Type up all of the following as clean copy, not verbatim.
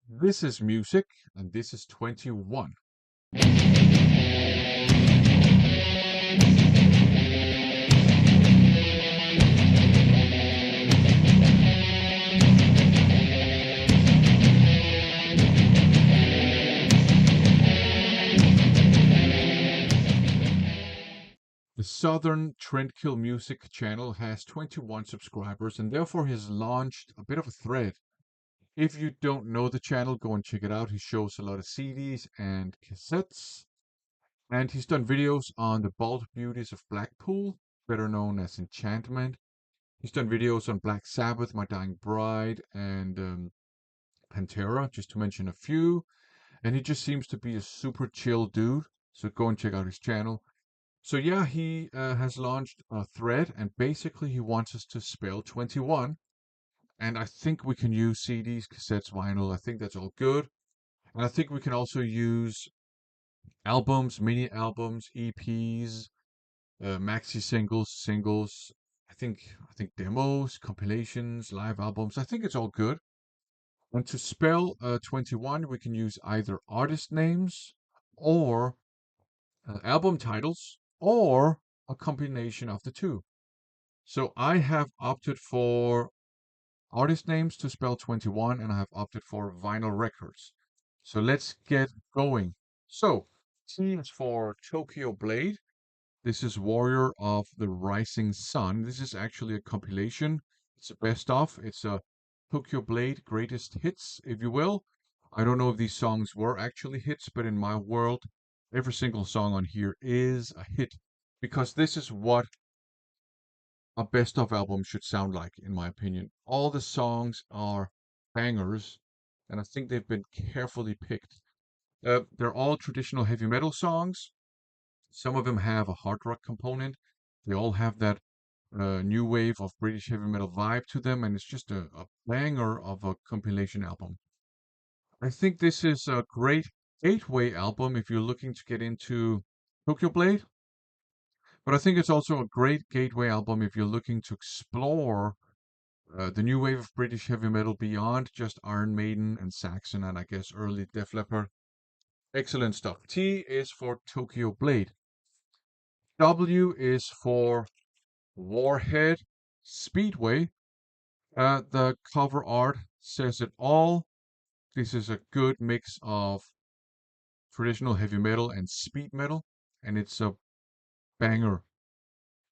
This is Music, and this is 21. The Southern Trendkill Music channel has 21 subscribers and therefore has launched a bit of a thread. If you don't know the channel, go and check it out. He shows a lot of CDs and cassettes, and he's done videos on the bald beauties of Blackpool, better known as Enchantment. He's done videos on Black Sabbath, My Dying Bride, and Pantera, just to mention a few. And he just seems to be a super chill dude. So go and check out his channel. So yeah, he has launched a thread, and basically he wants us to spell 21. And I think we can use CDs, cassettes, vinyl. I think that's all good. And I think we can also use albums, mini albums, EPs, maxi singles, singles. I think demos, compilations, live albums. I think it's all good. And to spell 21, we can use either artist names or album titles or a combination of the two. So I have opted for artist names to spell 21, and I have opted for vinyl records. So let's get going. So T is for Tokyo Blade. This is Warrior of the Rising Sun. This is actually a compilation. It's a best of. It's a Tokyo Blade greatest hits, if you will. I don't know if these songs were actually hits, but in my world, every single song on here is a hit because this is what a best of album should sound like, in my opinion. All the songs are bangers, and I think they've been carefully picked. They're all traditional heavy metal songs. Some of them have a hard rock component. They all have that new wave of British heavy metal vibe to them, and it's just a banger of a compilation album. I think this is a great gateway album if you're looking to get into Tokyo Blade, but I think it's also a great gateway album if you're looking to explore the new wave of British heavy metal beyond just Iron Maiden and Saxon and I guess early Def Leppard. Excellent stuff. T is for Tokyo Blade. W is for Warhead Speedway. The cover art says it all. This is a good mix of traditional heavy metal and speed metal, and it's a banger.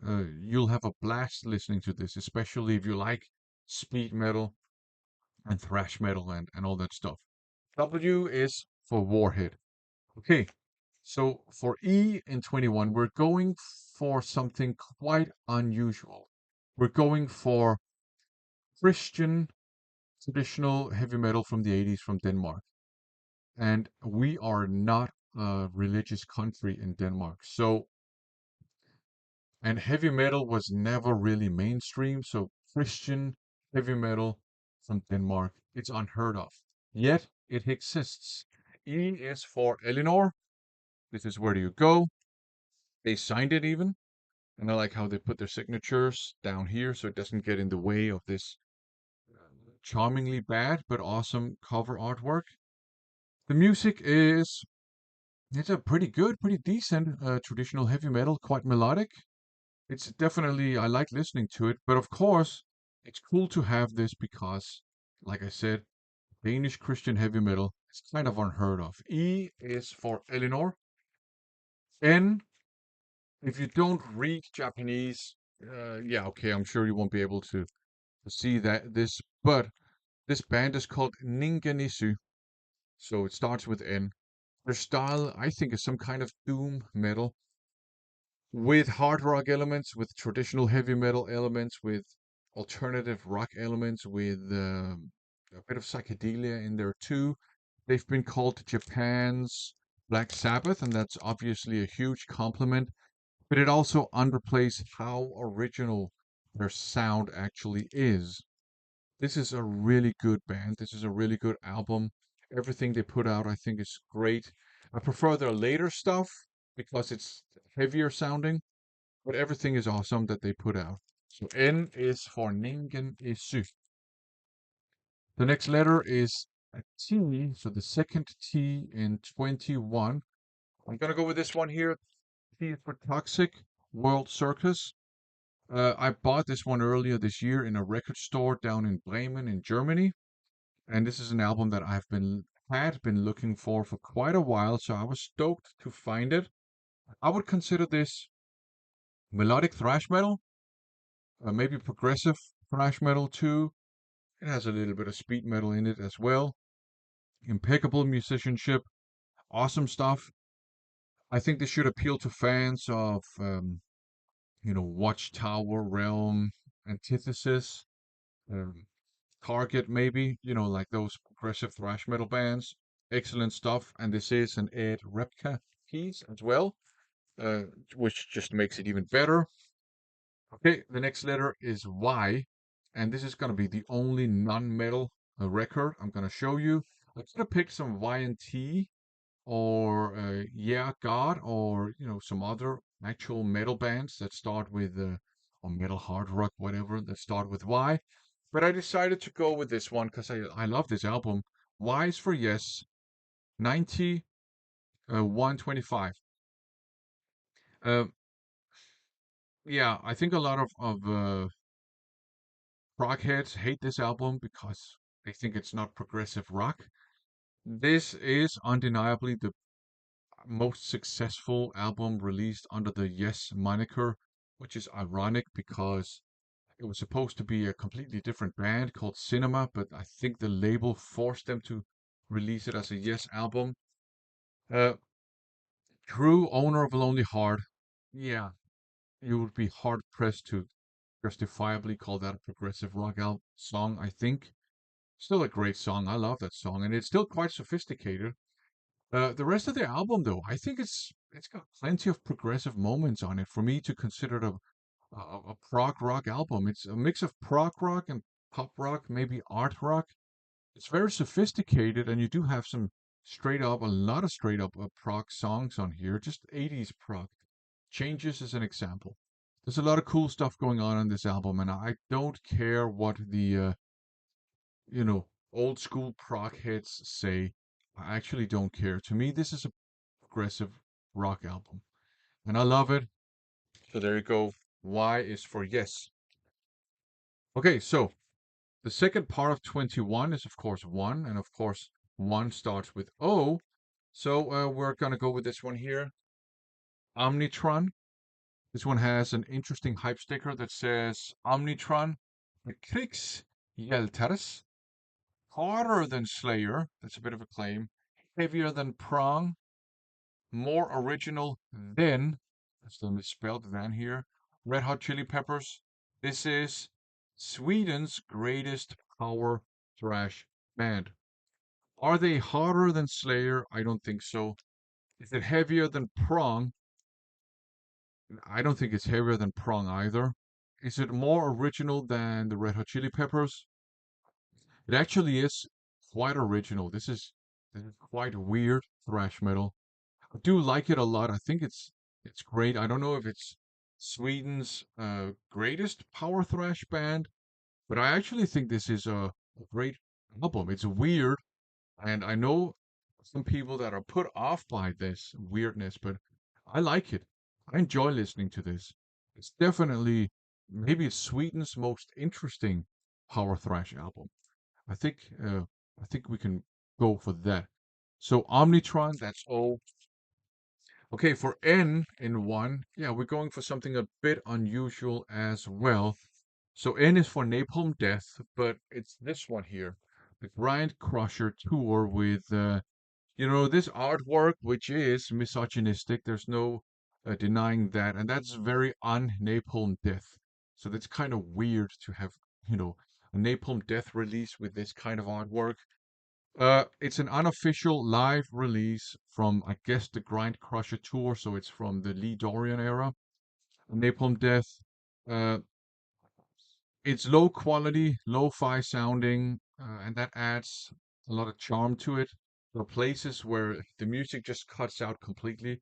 You'll have a blast listening to this, especially if you like speed metal and thrash metal and all that stuff. W is for Warhead. Okay, so for E in 21, we're going for something quite unusual. We're going for Christian traditional heavy metal from the 80s from Denmark. And we are not a religious country in Denmark. So, and heavy metal was never really mainstream. So, Christian heavy metal from Denmark, it's unheard of. Yet, it exists. E is for Eleanor. This is Where Do You Go? They signed it even. And I like how they put their signatures down here so it doesn't get in the way of this charmingly bad but awesome cover artwork. The music is it's a pretty good, pretty decent traditional heavy metal, quite melodic. It's definitely I like listening to it, but of course, it's cool to have this because, like I said, Danish Christian heavy metal is kind of unheard of. E is for Eleanor. N, if you don't read Japanese, yeah, okay, I'm sure you won't be able to see that but this band is called Ninganisu, so it starts with N. Their style, I think, is some kind of doom metal with hard rock elements, with traditional heavy metal elements, with alternative rock elements, with a bit of psychedelia in there too. They've been called Japan's Black Sabbath, and that's obviously a huge compliment, but it also underplays how original their sound actually is. This is a really good band. This is a really good album. Everything they put out, I think, is great. I prefer their later stuff because it's heavier sounding, but everything is awesome that they put out. So N is for Ningen Isu. The next letter is a T, so the second T in 21. I'm gonna go with this one here. T is for Toxic World Circus. I bought this one earlier this year in a record store down in Bremen in Germany, and this is an album that I've been looking for quite a while, so I was stoked to find it. I would consider this melodic thrash metal, maybe progressive thrash metal too. It has a little bit of speed metal in it as well. Impeccable musicianship, awesome stuff. I think this should appeal to fans of, Watchtower, Realm, Antithesis, um, Target, maybe, like those progressive thrash metal bands. Excellent stuff. And this is an Ed Repka piece as well, uh, which just makes it even better. Okay, the next letter is Y, and this is going to be the only non-metal record I'm going to show you. I could have picked some Y and T or Yeah God or some other actual metal bands that start with or metal hard rock whatever that start with Y, but I decided to go with this one because I love this album. Y is for Yes, 90 125. Uh, yeah, I think a lot of rock heads hate this album because they think it's not progressive rock. This is undeniably the most successful album released under the Yes moniker, which is ironic because it was supposed to be a completely different band called Cinema, but I think the label forced them to release it as a Yes album. Uh, True owner of a Lonely Heart. Yeah, you would be hard pressed to justifiably call that a progressive rock song, I think. Still a great song. I love that song, and it's still quite sophisticated. The rest of the album, though, I think it's got plenty of progressive moments on it for me to consider it a prog rock album. It's a mix of prog rock and pop rock, maybe art rock. It's very sophisticated, and you do have a lot of straight up prog songs on here. Just 80s prog. Changes as an example. There's a lot of cool stuff going on this album, and I don't care what the you know, old school prog heads say. I actually don't care. To me, this is a progressive rock album, and I love it. So there you go. Y is for yes. Okay, so the second part of 21 is, of course, 1, and of course, 1 starts with O. So we're going to go with this one here Omnitron. This one has an interesting hype sticker that says Omnitron, the Krix Yeltars, harder than Slayer. That's a bit of a claim. Heavier than Prong, more original than, that's the misspelled than here, Red Hot Chili Peppers. This is Sweden's greatest power thrash band. Are they harder than Slayer? I don't think so. Is it heavier than Prong? I don't think it's heavier than Prong either. Is it more original than the Red Hot Chili Peppers? It actually is quite original. This is quite weird thrash metal. I do like it a lot. I think it's great. I don't know if it's Sweden's greatest power thrash band, but I actually think this is a great album. It's weird, and I know some people that are put off by this weirdness, but I like it. I enjoy listening to this. It's definitely maybe it's Sweden's most interesting power thrash album. I think uh, I think we can go for that. So Omnitron, that's O. Okay, for N in 1, yeah, we're going for something a bit unusual as well. So N is for Napalm Death, but it's this one here, the Grind Crusher tour with, this artwork, which is misogynistic. There's no denying that, and that's very un-Napalm Death. So that's kind of weird to have, a Napalm Death release with this kind of artwork. It's an unofficial live release from, I guess, the Grind Crusher tour, so it's from the Lee Dorian era. Napalm Death. Uh, it's low quality, lo-fi sounding, and that adds a lot of charm to it. There are places where the music just cuts out completely,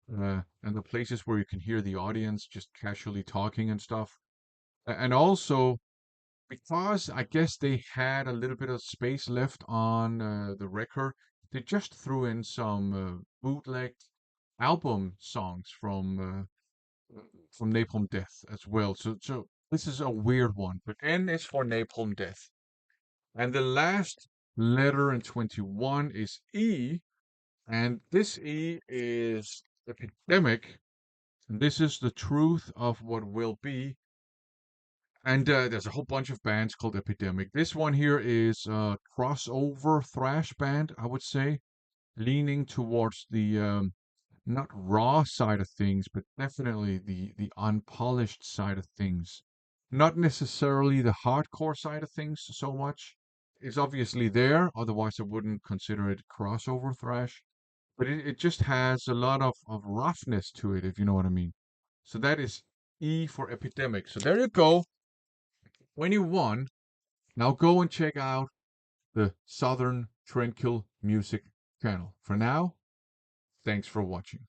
and the places where you can hear the audience just casually talking and stuff. And also, because I guess they had a little bit of space left on the record, they just threw in some bootleg album songs from Napalm Death as well. So this is a weird one, but N is for Napalm Death. And the last letter in 21 is E, and this E is epidemic. And this is the truth of what will be. And there's a whole bunch of bands called Epidemic. This one here is a crossover thrash band, I would say, leaning towards the not raw side of things, but definitely the unpolished side of things. Not necessarily the hardcore side of things so much. It's obviously there, otherwise I wouldn't consider it crossover thrash. But it just has a lot of roughness to it, if you know what I mean. So that is E for Epidemic. So there you go. 21. Now go and check out the Southern Trendkill Music channel. For now, thanks for watching.